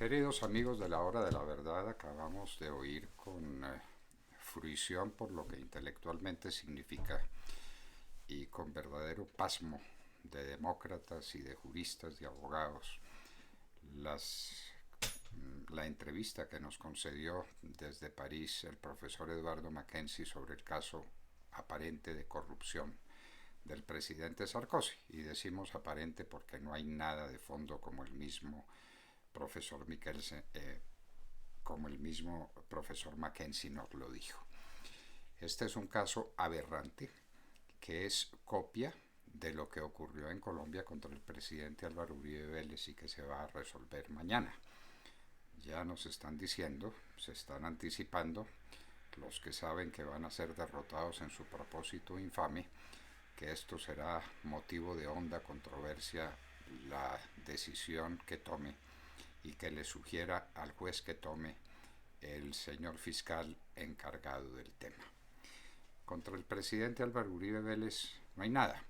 Queridos amigos de la hora de la verdad, acabamos de oír con fruición por lo que intelectualmente significa y con verdadero pasmo de demócratas y de juristas y abogados las, la entrevista que nos concedió desde París el profesor Eduardo Mackenzie sobre el caso aparente de corrupción del presidente Sarkozy. Y decimos aparente porque no hay nada de fondo, como el mismo profesor Mikkelsen, como el mismo profesor Mackenzie nos lo dijo. Este es un caso aberrante que es copia de lo que ocurrió en Colombia contra el presidente Álvaro Uribe Vélez y que se va a resolver mañana. Ya nos están diciendo, se están anticipando los que saben que van a ser derrotados en su propósito infame, que esto será motivo de honda controversia la decisión que tome y que le sugiera al juez que tome el señor fiscal encargado del tema. Contra el presidente Álvaro Uribe Vélez no hay nada,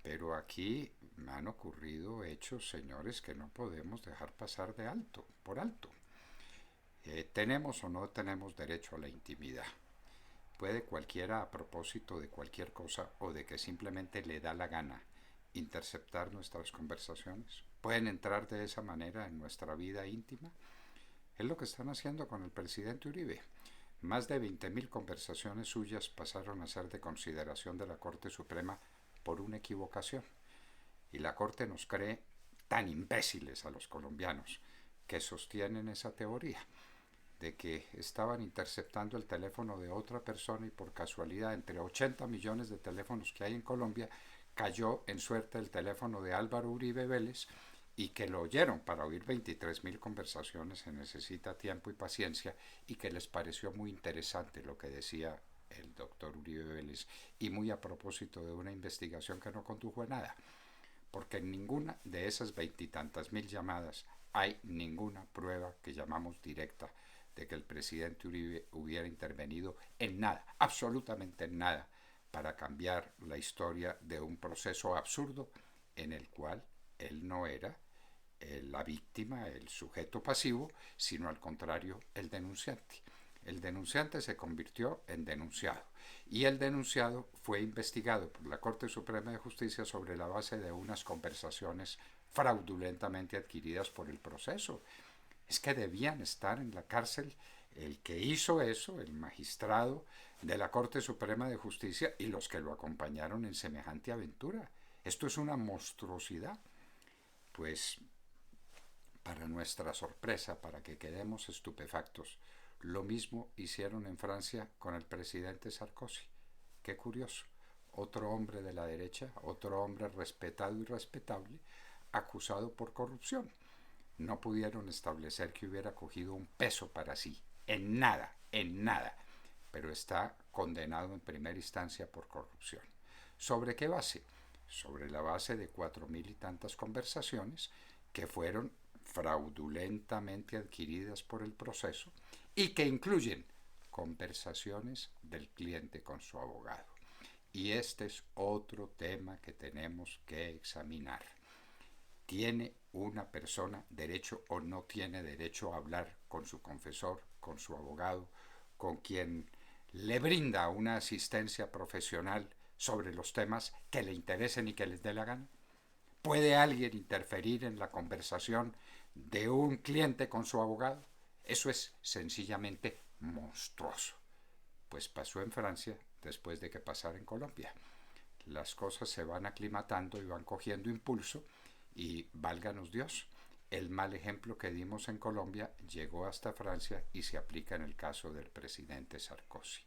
pero aquí me han ocurrido hechos, señores, que no podemos dejar pasar de alto, por alto. ¿Tenemos o no tenemos derecho a la intimidad? ¿Puede cualquiera, a propósito de cualquier cosa o de que simplemente le da la gana, interceptar nuestras conversaciones? ¿Pueden entrar de esa manera en nuestra vida íntima? Es lo que están haciendo con el presidente Uribe. Más de 20.000 conversaciones suyas pasaron a ser de consideración de la Corte Suprema por una equivocación. Y la Corte nos cree tan imbéciles a los colombianos que sostienen esa teoría de que estaban interceptando el teléfono de otra persona y por casualidad entre 80 millones de teléfonos que hay en Colombia cayó en suerte el teléfono de Álvaro Uribe Vélez y que lo oyeron. Para oír 23.000 conversaciones se necesita tiempo y paciencia y que les pareció muy interesante lo que decía el doctor Uribe Vélez y muy a propósito de una investigación que no condujo a nada, porque en ninguna de esas veintitantas mil llamadas hay ninguna prueba que llamamos directa de que el presidente Uribe hubiera intervenido en nada, absolutamente en nada, para cambiar la historia de un proceso absurdo en el cual él no era la víctima, el sujeto pasivo, sino al contrario, el denunciante. El denunciante se convirtió en denunciado y el denunciado fue investigado por la Corte Suprema de Justicia sobre la base de unas conversaciones fraudulentamente adquiridas por el proceso. Es que debían estar en la cárcel el que hizo eso, el magistrado de la Corte Suprema de Justicia y los que lo acompañaron en semejante aventura. Esto es una monstruosidad. Pues para nuestra sorpresa, para que quedemos estupefactos, lo mismo hicieron en Francia con el presidente Sarkozy. Qué curioso. Otro hombre de la derecha, otro hombre respetado y respetable, acusado por corrupción. No pudieron establecer que hubiera cogido un peso para sí, en nada, pero está condenado en primera instancia por corrupción. ¿Sobre qué base? Sobre la base de 4.000 y tantas conversaciones que fueron fraudulentamente adquiridas por el proceso y que incluyen conversaciones del cliente con su abogado. Y este es otro tema que tenemos que examinar. ¿Tiene una persona derecho o no tiene derecho a hablar con su confesor, con su abogado, con quien le brinda una asistencia profesional sobre los temas que le interesen y que les dé la gana? ¿Puede alguien interferir en la conversación de un cliente con su abogado? Eso es sencillamente monstruoso. Pues pasó en Francia después de que pasara en Colombia. Las cosas se van aclimatando y van cogiendo impulso y válganos Dios, el mal ejemplo que dimos en Colombia llegó hasta Francia y se aplica en el caso del presidente Sarkozy.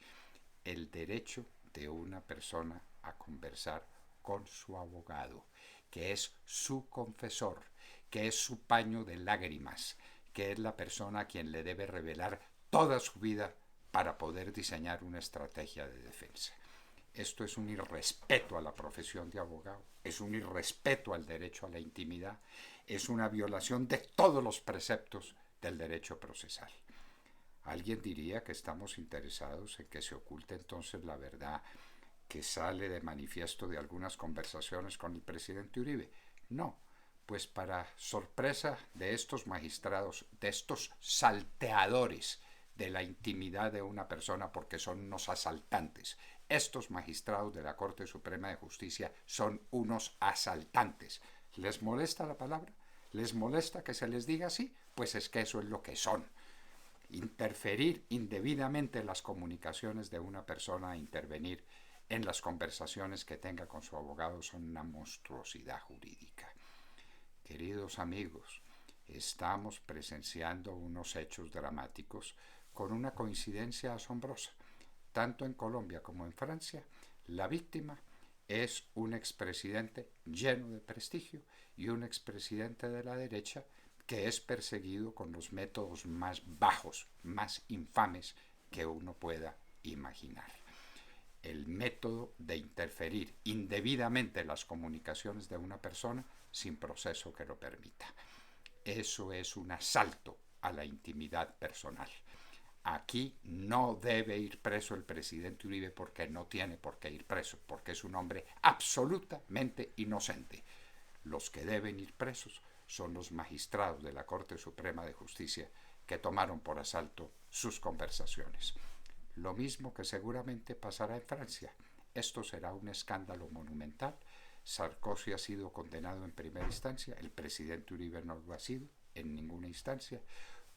El derecho de una persona a conversar con su abogado, que es su confesor, que es su paño de lágrimas, que es la persona a quien le debe revelar toda su vida para poder diseñar una estrategia de defensa. Esto es un irrespeto a la profesión de abogado, es un irrespeto al derecho a la intimidad, es una violación de todos los preceptos del derecho procesal. Alguien diría que estamos interesados en que se oculte entonces la verdad que sale de manifiesto de algunas conversaciones con el presidente Uribe. No, Pues para sorpresa de estos magistrados, de estos salteadores de la intimidad de una persona, porque son unos asaltantes, estos magistrados de la Corte Suprema de Justicia son unos asaltantes. ¿Les molesta la palabra? ¿Les molesta que se les diga así? Pues es que eso es lo que son. Interferir indebidamente en las comunicaciones de una persona, intervenir en las conversaciones que tenga con su abogado, son una monstruosidad jurídica. Queridos amigos, estamos presenciando unos hechos dramáticos con una coincidencia asombrosa. Tanto en Colombia como en Francia, la víctima es un expresidente lleno de prestigio y un expresidente de la derecha que es perseguido con los métodos más bajos, más infames que uno pueda imaginar. El método de interferir indebidamente en las comunicaciones de una persona sin proceso que lo permita. Eso es un asalto a la intimidad personal. Aquí no debe ir preso el presidente Uribe porque no tiene por qué ir preso, porque es un hombre absolutamente inocente. Los que deben ir presos son los magistrados de la Corte Suprema de Justicia que tomaron por asalto sus conversaciones. Lo mismo que seguramente pasará en Francia. Esto será un escándalo monumental. Sarkozy ha sido condenado en primera instancia, el presidente Uribe no lo ha sido en ninguna instancia.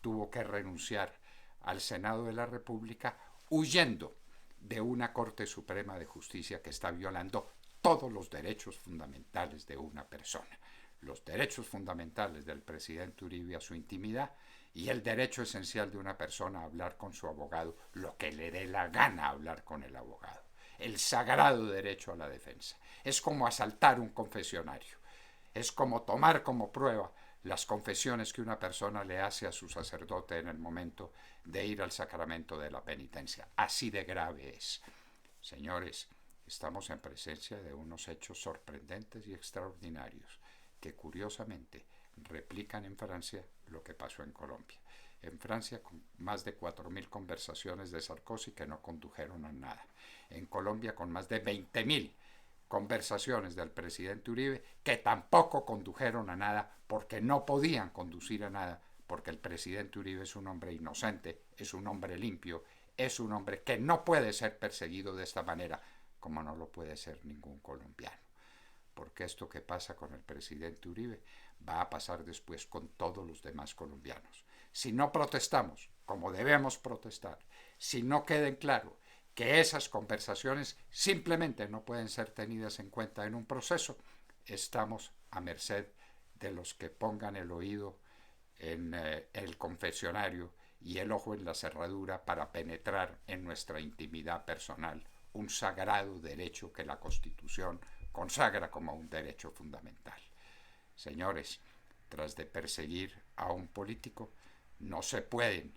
Tuvo que renunciar al Senado de la República huyendo de una Corte Suprema de Justicia que está violando todos los derechos fundamentales de una persona. Los derechos fundamentales del presidente Uribe a su intimidad y el derecho esencial de una persona a hablar con su abogado lo que le dé la gana hablar con el abogado. El sagrado derecho a la defensa. Es como asaltar un confesionario. Es como tomar como prueba las confesiones que una persona le hace a su sacerdote en el momento de ir al sacramento de la penitencia. Así de grave es. Señores, estamos en presencia de unos hechos sorprendentes y extraordinarios que curiosamente replican en Francia lo que pasó en Colombia. En Francia, con más de 4.000 conversaciones de Sarkozy que no condujeron a nada. En Colombia, con más de 20.000 conversaciones del presidente Uribe que tampoco condujeron a nada porque no podían conducir a nada, porque el presidente Uribe es un hombre inocente, es un hombre limpio, es un hombre que no puede ser perseguido de esta manera, como no lo puede ser ningún colombiano. Porque esto que pasa con el presidente Uribe va a pasar después con todos los demás colombianos. Si no protestamos como debemos protestar, si no queda en claro que esas conversaciones simplemente no pueden ser tenidas en cuenta en un proceso, estamos a merced de los que pongan el oído en el confesionario y el ojo en la cerradura para penetrar en nuestra intimidad personal, un sagrado derecho que la Constitución consagra como un derecho fundamental. Señores, tras de perseguir a un político, no se pueden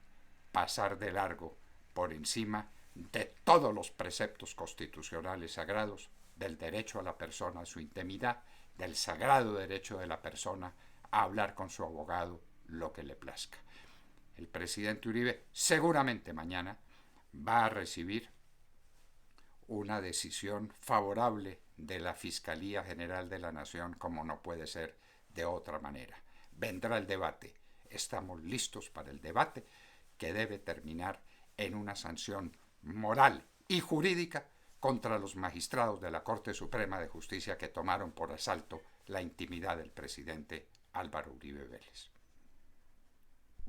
pasar de largo por encima de todos los preceptos constitucionales sagrados, del derecho a la persona a su intimidad, del sagrado derecho de la persona a hablar con su abogado lo que le plazca. El presidente Uribe seguramente mañana va a recibir una decisión favorable de la Fiscalía General de la Nación, como no puede ser de otra manera. Vendrá el debate. Estamos listos para el debate que debe terminar en una sanción moral y jurídica contra los magistrados de la Corte Suprema de Justicia que tomaron por asalto la intimidad del presidente Álvaro Uribe Vélez.